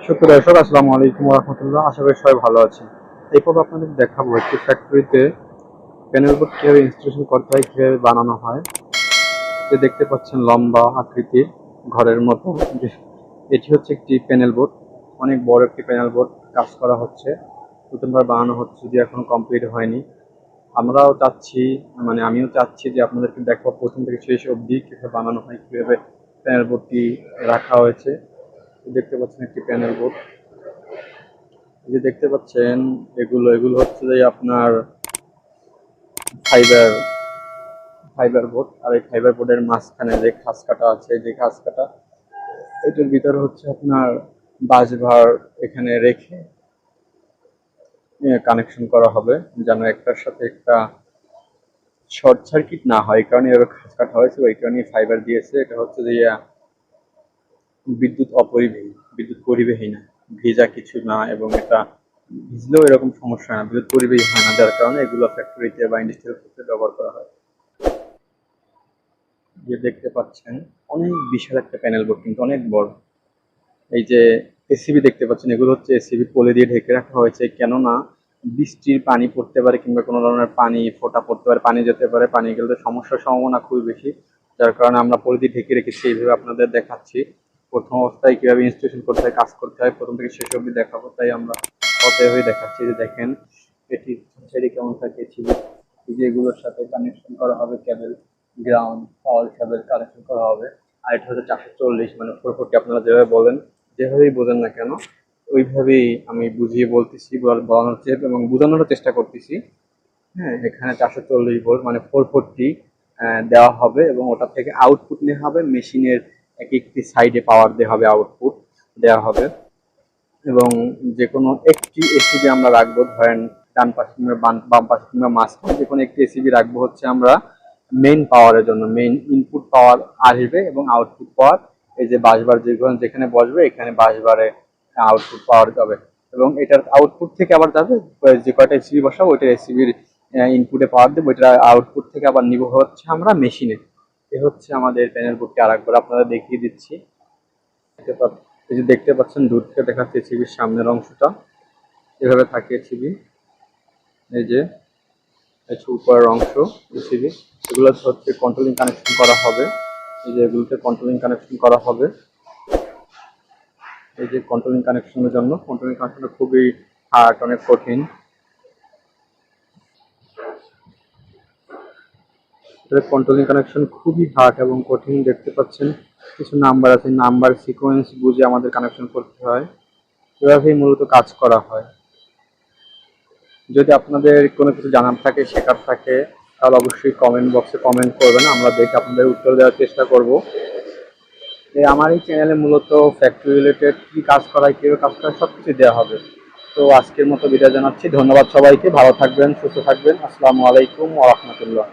সুপ্রিয় দর্শক, আসসালামু আলাইকুম ওয়া রাহমাতুল্লাহ। আশা করি সবাই ভালো আছেন। এই পর্বে আপনাদের দেখাবো একটি ফ্যাক্টরিতে প্যানেল বোর্ড কিভাবে ইনস্টলেশন করতে হয়, কিভাবে বানানো হয়। যে দেখতে পাচ্ছেন লম্বা আকৃতির ঘরের মতো, যে এটি হচ্ছে একটি প্যানেল বোর্ড। অনেক বড় একটি প্যানেল বোর্ড কাজ করা হচ্ছে, নতুনভাবে বানানো হচ্ছে, যে এখন কমপ্লিট হয়নি। আমরাও চাচ্ছি, আমিও চাচ্ছি যে আপনাদেরকে দেখাবো প্রথম থেকে শেষ অবধি কিভাবে বানানো হয়, কিভাবে প্যানেল বোর্ডটি রাখা হয়েছে। দেখতে পাচ্ছেন একটি প্যানেল বোর্ড, এই যে দেখতে পাচ্ছেন এগুলো হচ্ছে যে আপনার ফাইবার ফাইবার বোর্ড। আর এই ফাইবার বোর্ডের মাঝখানে যে খাঁজ কাটা আছে, যে খাঁজ কাটা, এটার ভিতরে হচ্ছে আপনার বাঁশভার এখানে রেখে কানেকশন করা হবে, যেন একটার সাথে একটা শর্ট সার্কিট না হয়। এই কারণে এভাবে খাঁজ কাটা হয়েছে, ওই কারণে ফাইবার দিয়েছে। এটা হচ্ছে যে বিদ্যুৎ অপরিবাহী, বিদ্যুৎ পরিবাহী না, ভিজা কিছু না, এবং এটা ভিজলেও এরকম সমস্যা না, বিদ্যুৎ পরিবাহী হয় না, যার কারণে এগুলো ফ্যাক্টরিতে বা ইন্ডাস্ট্রিয়াল ক্ষেত্রে ব্যবহার করা হয়। যে দেখতে পাচ্ছেন অনেক বিশাল একটা প্যানেল বোর্ড, কিন্তু অনেক বড়। এই যে এসিবি দেখতে পাচ্ছেন, এগুলো হচ্ছে এসিবি পলি দিয়ে ঢেকে রাখা হয়েছে, কেননা বৃষ্টির পানি পড়তে পারে কিংবা কোনো ধরনের পানি ফোঁটা পড়তে পারে, পানি যেতে পারে, পানি গেলে সমস্যার সম্ভাবনা খুবই বেশি। যার কারণে আমরা পলি দিয়ে ঢেকে রেখেছি। এইভাবে আপনাদের দেখাচ্ছি প্রথম অবস্থায় কিভাবে ইনস্টলেশন করতে হয়, কাজ করতে হয়, প্রথম থেকে শেষ অবধি দেখাবো, তাই আমরা অতএবই দেখাচ্ছি। যে দেখেন এটি সেটি কেমন থাকে, যেগুলোর সাথে কানেকশন করা হবে কেবল, গ্রাউন্ড পাওয়ার কেবল কানেকশন করা হবে। আর এটা হচ্ছে 440, মানে 440 আপনারা যেভাবে বলেন, যেভাবেই বোঝেন না কেন, ওইভাবেই আমি বুঝিয়ে বলতেছি, বলানোর এবং বোঝানোর চেষ্টা করতেছি। হ্যাঁ, এখানে 440 ভোল্ট মানে 440 দেওয়া হবে, এবং ওটা থেকে আউটপুট নেওয়া হবে মেশিনের এক একটি সাইডে পাওয়ার দেওয়া হবে, আউটপুট দেওয়া হবে। এবং যে কোনো একটি এসিবি আমরা রাখবো, ধরেন ডান পাশে কিংবা বাম পাশে কিংবা মাঝখানে যে কোনো একটি এসিবি রাখবো হচ্ছে আমরা মেইন পাওয়ারের জন্য। মেইন ইনপুট পাওয়ার আসবে এবং আউটপুট পাওয়ার, এই যে বাসবার যেখানে বসবে এখানে বাসবারে আউটপুট পাওয়ার যাবে, এবং এটার আউটপুট থেকে আবার যাবে যে কয়টা এসিবি বসাবো ওইটার এসিবির ইনপুটে পাওয়ার দেবো, ওইটা আউটপুট থেকে আবার নিব হচ্ছে আমরা মেশিনে। এ হচ্ছে আমাদের প্যানেল বোর্ডটি। আরেকবার আপনারা দেখিয়ে দিচ্ছি। এই যে দেখতে পাচ্ছেন দূর থেকে দেখাচ্ছে এসিবির সামনের অংশটা, এভাবে থাকে এসিবি। এই যে উপরের অংশ এসিবি, এগুলো হচ্ছে কন্ট্রোলিং কানেকশন করা হবে। এই যে এগুলোতে কন্ট্রোলিং কানেকশন করা হবে। এই যে কন্ট্রোলিং কানেকশনের জন্য, কন্ট্রোলিং কানেকশনটা খুবই হার্ড, অনেক কঠিন। কন্ট্রোলিং কানেকশন খুবই হার্ড এবং কঠিন। দেখতে পাচ্ছেন কিছু নাম্বার আছে, নাম্বার সিকোয়েন্স বুঝে আমাদের কানেকশন করতে হয়। এভাবেই মূলত কাজ করা হয়। যদি আপনাদের কোনো কিছু জানার থাকে, শেখার থাকে, তাহলে অবশ্যই কমেন্ট বক্সে কমেন্ট করবেন, আমরা দেখে আপনাদের উত্তর দেওয়ার চেষ্টা করব। আমার এই চ্যানেলে মূলত ফ্যাক্টরি রিলেটেড কী কাজ করায়, কীভাবে কাজ করায়, সব কিছু দেওয়া হবে। তো আজকের মতো বিদায় জানাচ্ছি। ধন্যবাদ সবাইকে, ভালো থাকবেন, সুস্থ থাকবেন। আসসালামু আলাইকুম ওয়া রাহমাতুল্লাহ।